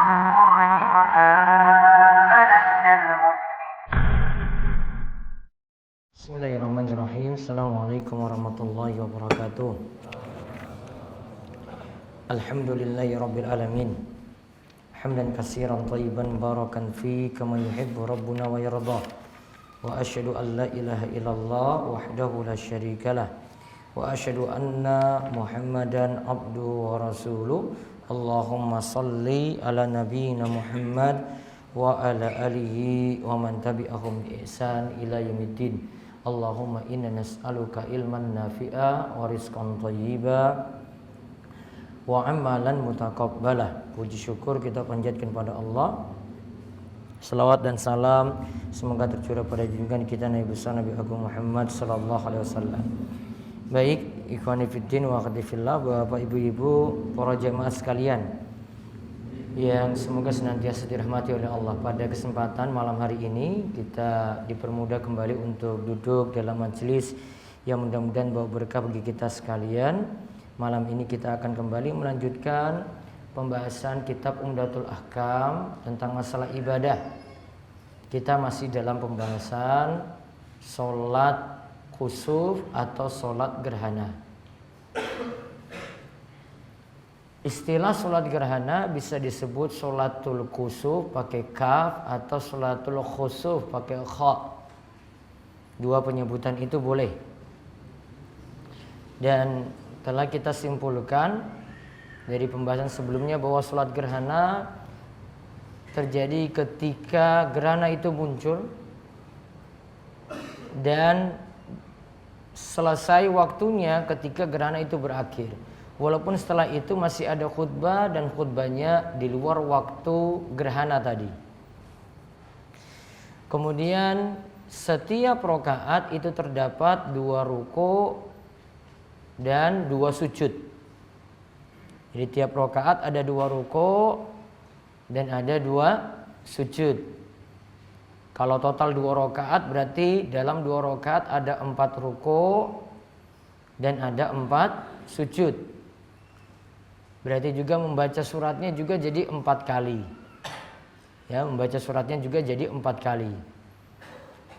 Bismillahirrahmanirrahim. Assalamualaikum warahmatullahi wabarakatuh. Alhamdulillahi rabbil alamin. Hamdan katsiran thayyiban barakan fi kama yuhibbu rabbuna wa yarda. Wa asyhadu an la ilaha illallah wahdahu la syarikalah. Wa asyhadu anna Muhammadan abduhu wa rasuluh. Allahumma salli ala nabiyyina Muhammad wa ala alihi wa man tabi'ahum bi ihsan ila yaumiddin. Allahumma inna nas'aluka ilman nafi'a wa rizqan thayyiba wa amalan mutaqabbalah. Puji syukur kita panjatkan pada Allah. Selawat dan salam semoga tercurah pada junjungan kita Nabi besar Nabi Agung Muhammad sallallahu alaihi wasallam. Baik, ikhwani fiddin wa akhwati fillah, Bapak Ibu-ibu, para jemaah sekalian yang semoga senantiasa dirahmati oleh Allah. Pada kesempatan malam hari ini kita dipermudah kembali untuk duduk dalam majelis yang mudah-mudahan bawa berkah bagi kita sekalian. Malam ini kita akan kembali melanjutkan pembahasan kitab Umdatul Ahkam tentang masalah ibadah. Kita masih dalam pembahasan sholat khusuf atau sholat gerhana. Istilah sholat gerhana bisa disebut sholatul khusuf pakai kaf atau sholatul khusuf pakai kha. Dua penyebutan itu boleh. Dan telah kita simpulkan dari pembahasan sebelumnya bahwa sholat gerhana terjadi ketika gerhana itu muncul dan selesai waktunya ketika gerhana itu berakhir. Walaupun setelah itu masih ada khutbah dan khutbahnya di luar waktu gerhana tadi. Kemudian setiap rakaat itu terdapat 2 ruku dan 2 sujud. Jadi tiap rakaat ada 2 ruku dan ada 2 sujud. Kalau total 2 rakaat berarti dalam 2 rakaat ada 4 ruku dan ada 4 sujud. Berarti juga membaca suratnya juga jadi 4 kali. Ya, membaca suratnya juga jadi 4 kali.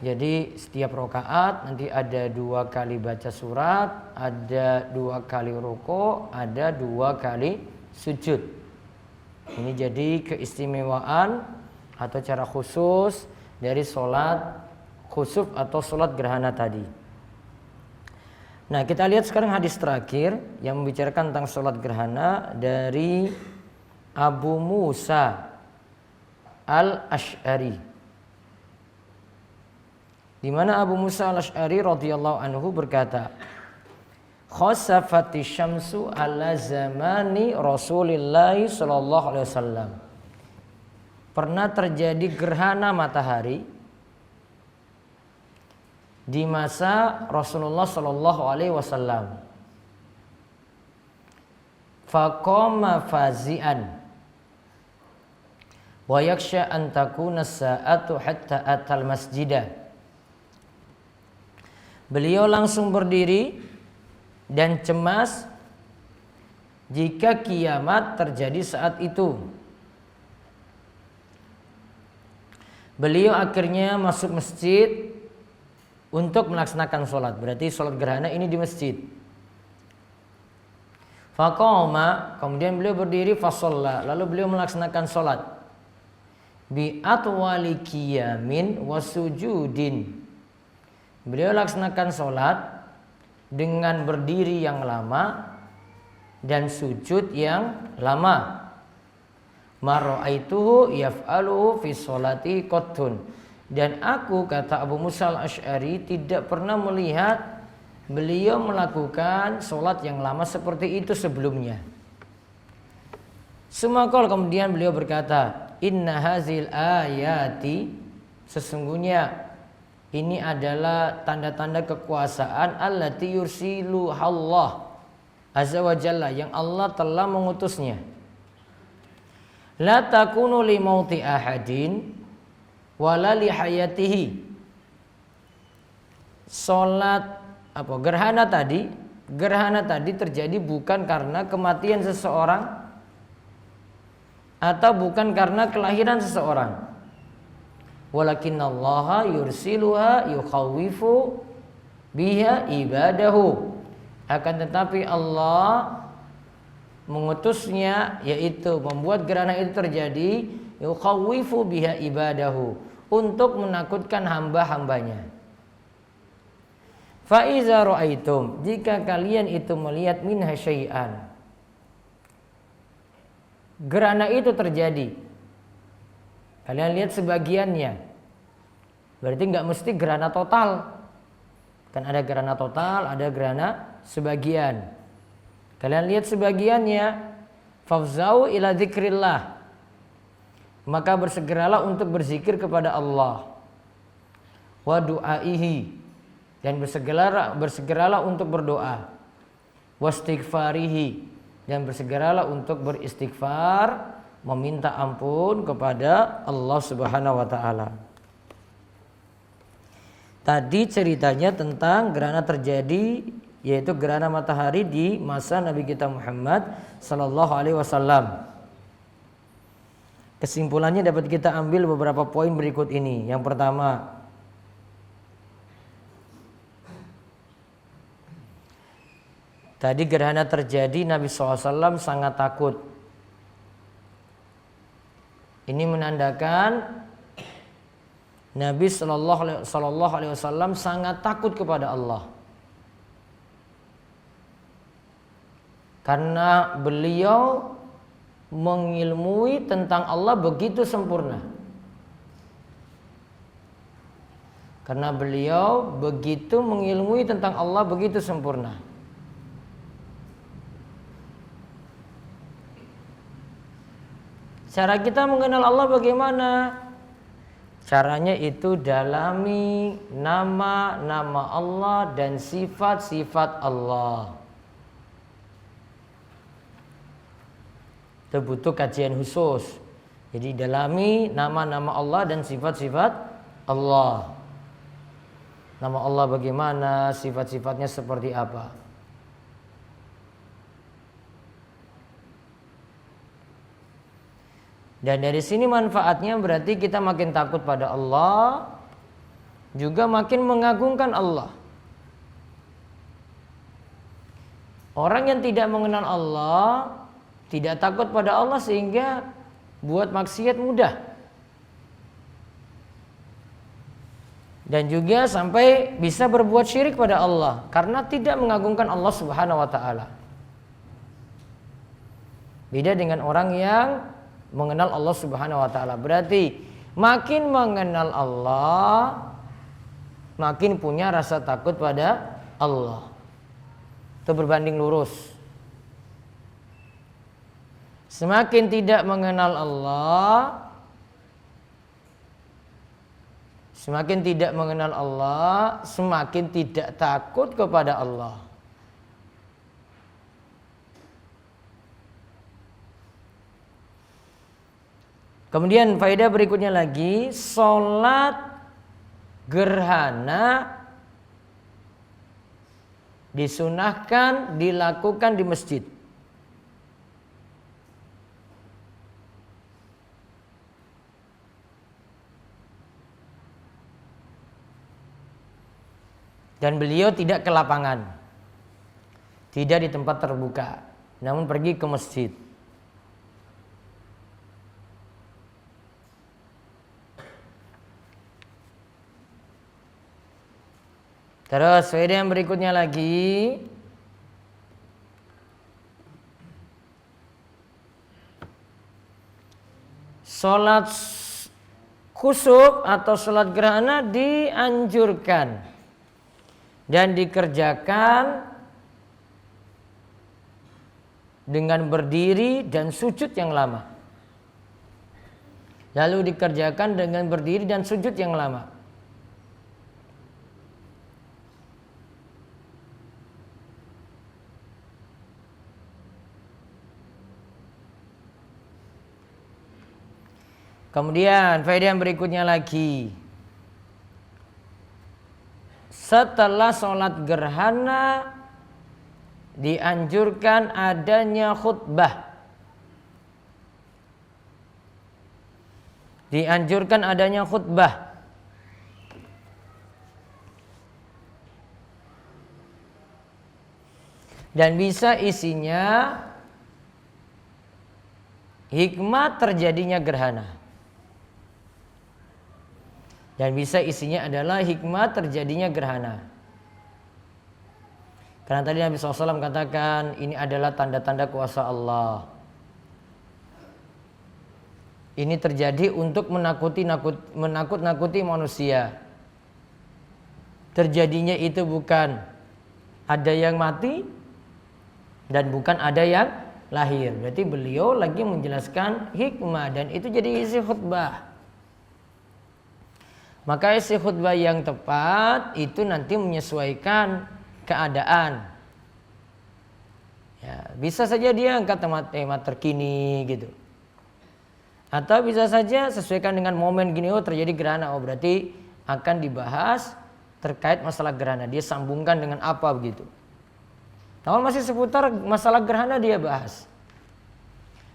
Jadi setiap rakaat nanti ada 2 kali baca surat, ada 2 kali ruku, ada 2 kali sujud. Ini jadi keistimewaan atau cara khusus dari sholat khusuf atau sholat gerhana tadi. Nah, kita lihat sekarang hadis terakhir yang membicarakan tentang sholat gerhana dari Abu Musa al-Ash'ari. Di mana Abu Musa al-Ash'ari radhiyallahu anhu berkata, "Khasafati syamsu ala zamani Rasulillah sallallahu alaihi wasallam." Pernah terjadi gerhana matahari di masa Rasulullah sallallahu alaihi wasallam. Faqama fazi'an wa yakhsha an takuna as-sa'atu hatta atal masjidah. Beliau langsung berdiri dan cemas jika kiamat terjadi saat itu. Beliau akhirnya masuk masjid untuk melaksanakan sholat. Berarti sholat gerhana ini di masjid. Faqama, kemudian beliau berdiri, fasalla, lalu beliau melaksanakan sholat. Bi atwali qiyamin wasujudin. Beliau laksanakan sholat dengan berdiri yang lama dan sujud yang lama. Ma ra'aituhu yaf'aluhu fi sholati qattun. Dan aku, kata Abu Musa al-Ash'ari, tidak pernah melihat beliau melakukan sholat yang lama seperti itu sebelumnya. Sumakal, kemudian beliau berkata, inna hazil ayati, sesungguhnya ini adalah tanda-tanda kekuasaan allati yursilu Allah azza wa jalla, yang Allah telah mengutusnya. La takunu li mauti ahadin wala li hayatihi. Salat gerhana tadi terjadi bukan karena kematian seseorang atau bukan karena kelahiran seseorang. Walakinallaha yursiluha yukhawifu biha ibadahu. Akan tetapi Allah mengutusnya, yaitu membuat gerhana itu terjadi, yukhawifu biha ibadahu, untuk menakutkan hamba-hambanya. Fa iza ra'aitum, jika kalian itu melihat minha syai'an, gerhana itu terjadi, kalian lihat sebagiannya, berarti nggak mesti gerhana total. Kan ada gerhana total, ada gerhana sebagian. Kalian lihat sebagiannya, fafzau ila dzikrillah, maka bersegeralah untuk berzikir kepada Allah, wa du'aihi, dan bersegeralah untuk berdoa, wastighfarihi, dan bersegeralah untuk beristighfar, meminta ampun kepada Allah Subhanahu wa taala. Tadi ceritanya tentang gerhana terjadi, yaitu gerhana matahari di masa Nabi kita Muhammad sallallahu alaihi wasallam. Kesimpulannya dapat kita ambil beberapa poin berikut ini. Yang pertama, tadi gerhana terjadi, Nabi SAW sangat takut. Ini menandakan Nabi Sallallahu Alaihi Wasallam sangat takut kepada Allah, karena beliau mengilmui tentang Allah begitu sempurna. Karena beliau begitu mengilmui tentang Allah begitu sempurna. Cara kita mengenal Allah bagaimana? Caranya itu dalami nama-nama Allah dan sifat-sifat Allah. Itu butuh kajian khusus. Jadi dalami nama-nama Allah dan sifat-sifat Allah. Nama Allah bagaimana, sifat-sifatnya seperti apa. Dan dari sini manfaatnya berarti kita makin takut pada Allah, juga makin mengagungkan Allah. Orang yang tidak mengenal Allah, tidak takut pada Allah, sehingga buat maksiat mudah. Dan juga sampai bisa berbuat syirik pada Allah karena tidak mengagungkan Allah Subhanahu wa taala. Beda dengan orang yang mengenal Allah Subhanahu wa taala. Berarti makin mengenal Allah, makin punya rasa takut pada Allah. Itu berbanding lurus. Semakin tidak mengenal Allah, semakin tidak mengenal Allah, semakin tidak takut kepada Allah. Kemudian faedah berikutnya lagi, sholat gerhana disunahkan dilakukan di masjid. Dan beliau tidak ke lapangan, tidak di tempat terbuka, namun pergi ke masjid. Terus faedah yang berikutnya lagi, sholat kusuf atau sholat gerhana dianjurkan dan dikerjakan dengan berdiri dan sujud yang lama. Lalu dikerjakan dengan berdiri dan sujud yang lama. Kemudian faedah yang berikutnya lagi, setelah sholat gerhana dianjurkan adanya khutbah. dianjurkan adanya khutbah. Dan bisa isinya hikmah terjadinya gerhana. Dan bisa isinya adalah hikmah terjadinya gerhana. Karena tadi Nabi SAW katakan ini adalah tanda-tanda kuasa Allah. Ini terjadi untuk menakut-nakuti manusia. Terjadinya itu bukan ada yang mati dan bukan ada yang lahir. Berarti beliau lagi menjelaskan hikmah dan itu jadi isi khutbah. Maka isi khutbah yang tepat itu nanti menyesuaikan keadaan. Ya, bisa saja dia angkat tema terkini gitu. Atau bisa saja sesuaikan dengan momen gini, oh terjadi gerhana, oh berarti akan dibahas terkait masalah gerhana. Dia sambungkan dengan apa begitu. Namun masih seputar masalah gerhana dia bahas.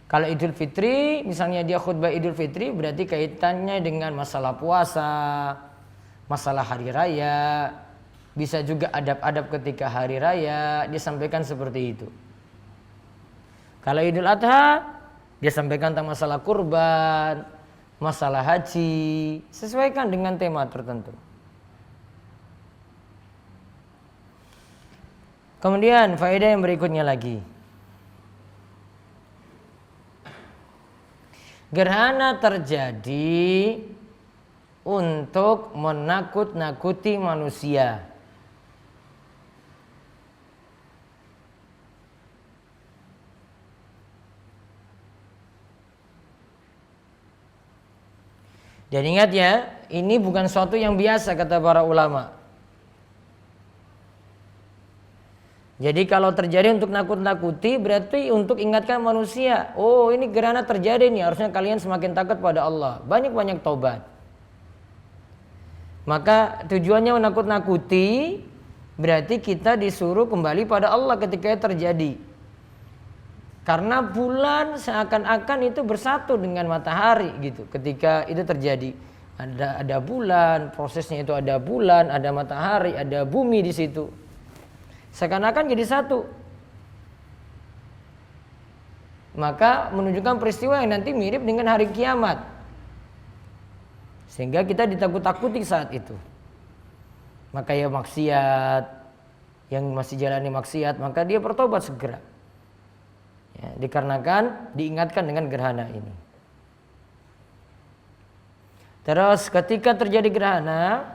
Kalau Idul Fitri, misalnya dia khutbah Idul Fitri, berarti kaitannya dengan masalah puasa, masalah hari raya, bisa juga adab-adab ketika hari raya, dia sampaikan seperti itu. Kalau Idul Adha, dia sampaikan tentang masalah kurban, masalah haji, sesuaikan dengan tema tertentu. Kemudian faedah yang berikutnya lagi. Gerhana terjadi untuk menakut-nakuti manusia. Dan ingat ya, ini bukan suatu yang biasa kata para ulama. Jadi kalau terjadi untuk nakut-nakuti berarti untuk ingatkan manusia. Oh ini gerhana terjadi nih, harusnya kalian semakin takut pada Allah. Banyak-banyak taubat. Maka tujuannya menakut-nakuti berarti kita disuruh kembali pada Allah ketika itu terjadi. Karena bulan seakan-akan itu bersatu dengan matahari gitu ketika itu terjadi. Ada bulan, prosesnya itu ada bulan, ada matahari, ada bumi di situ. Seakan-akan jadi satu. Maka menunjukkan peristiwa yang nanti mirip dengan hari kiamat. Sehingga kita ditakut-takuti saat itu. Maka ya maksiat, yang masih jalani maksiat, maka dia bertobat segera. Ya, dikarenakan diingatkan dengan gerhana ini. Terus ketika terjadi gerhana,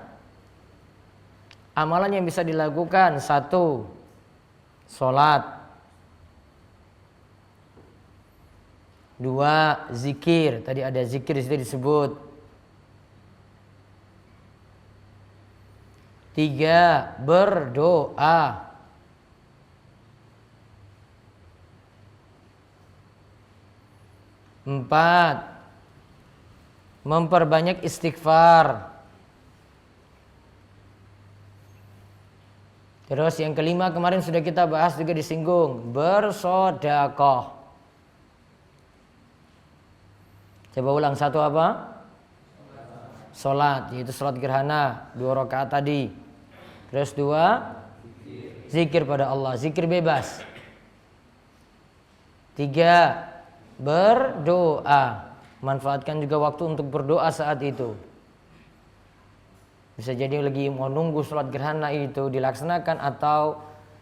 amalan yang bisa dilakukan 1. Sholat. 2. Zikir. Tadi ada zikir di situ disebut. 3. Berdoa. 4. Memperbanyak istighfar. Terus yang kelima kemarin sudah kita bahas juga disinggung, bersedekah. Coba ulang 1 apa? Salat, yaitu salat gerhana 2 rakaat tadi. Terus 2 zikir pada Allah, zikir bebas. 3 berdoa. Manfaatkan juga waktu untuk berdoa saat itu. Bisa jadi lagi mau nunggu sholat gerhana itu dilaksanakan atau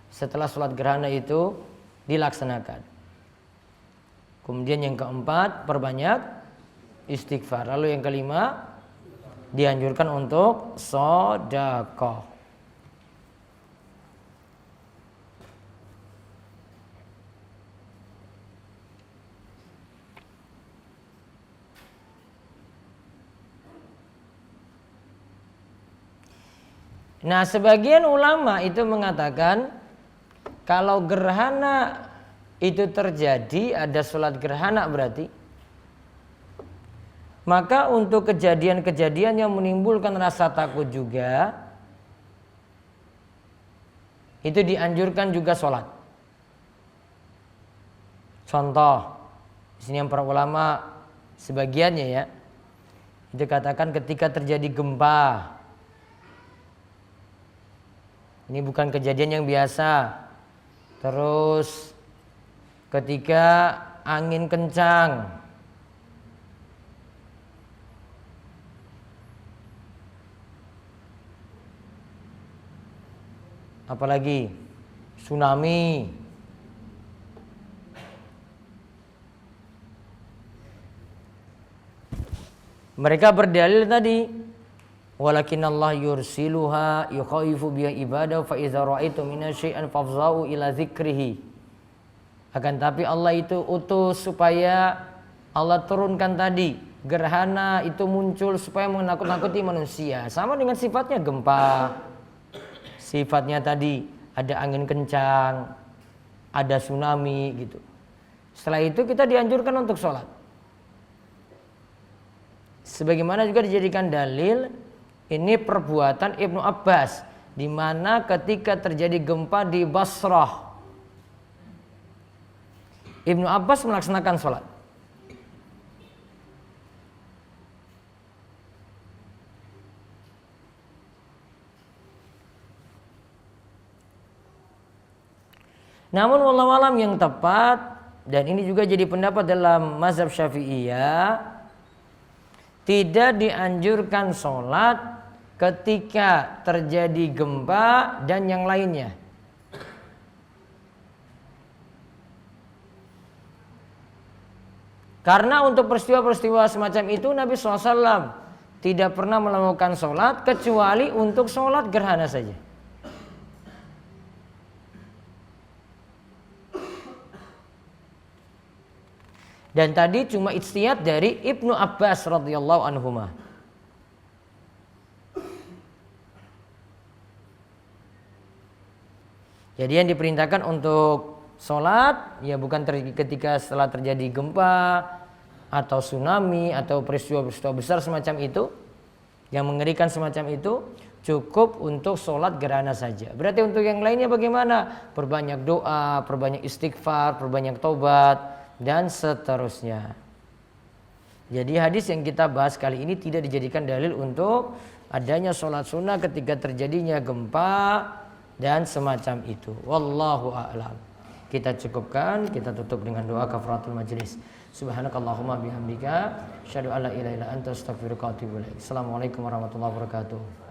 setelah sholat gerhana itu dilaksanakan. Kemudian yang keempat, perbanyak istighfar. Lalu yang kelima, dianjurkan untuk sedekah. Nah, sebagian ulama itu mengatakan kalau gerhana itu terjadi, ada sholat gerhana berarti, maka untuk kejadian-kejadian yang menimbulkan rasa takut juga, itu dianjurkan juga sholat. Contoh, di sini yang para ulama sebagiannya ya, Itu katakan ketika terjadi gempa. Ini bukan kejadian yang biasa. Terus ketika angin kencang. Apalagi tsunami. Mereka berdalil tadi, walakin Allah yursiluha yukhaifu biha ibadahu fa idza ra'aitu minasyai'an fafza'u ila dzikrihi. Akan tapi Allah itu utus supaya Allah turunkan tadi gerhana itu muncul supaya menakut-nakuti manusia. Sama dengan sifatnya gempa. Sifatnya tadi ada angin kencang, ada tsunami gitu. Setelah itu kita dianjurkan untuk sholat. Sebagaimana juga dijadikan dalil ini perbuatan Ibnu Abbas, di mana ketika terjadi gempa di Basrah, Ibnu Abbas melaksanakan sholat. Namun wallahu alam yang tepat, dan ini juga jadi pendapat dalam mazhab Syafi'iyah, tidak dianjurkan sholat ketika terjadi gempa dan yang lainnya. Karena untuk peristiwa-peristiwa semacam itu Nabi SAW tidak pernah melakukan sholat kecuali untuk sholat gerhana saja. Dan tadi cuma ijtihad dari Ibnu Abbas radhiyallahu anhuma. Jadi yang diperintahkan untuk sholat ya bukan ketika setelah terjadi gempa atau tsunami atau peristiwa-peristiwa besar semacam itu yang mengerikan semacam itu, cukup untuk sholat gerhana saja. Berarti untuk yang lainnya bagaimana? Perbanyak doa, perbanyak istighfar, perbanyak tobat dan seterusnya. Jadi hadis yang kita bahas kali ini tidak dijadikan dalil untuk adanya sholat sunnah ketika terjadinya gempa dan semacam itu. Wallahu a'lam. Kita cukupkan, kita tutup dengan doa kafaratul majlis. Subhanakallahumma bihamdika asyhadu an la ilaha illa anta astaghfiruka wa atubu ilaik. Assalamualaikum warahmatullahi wabarakatuh.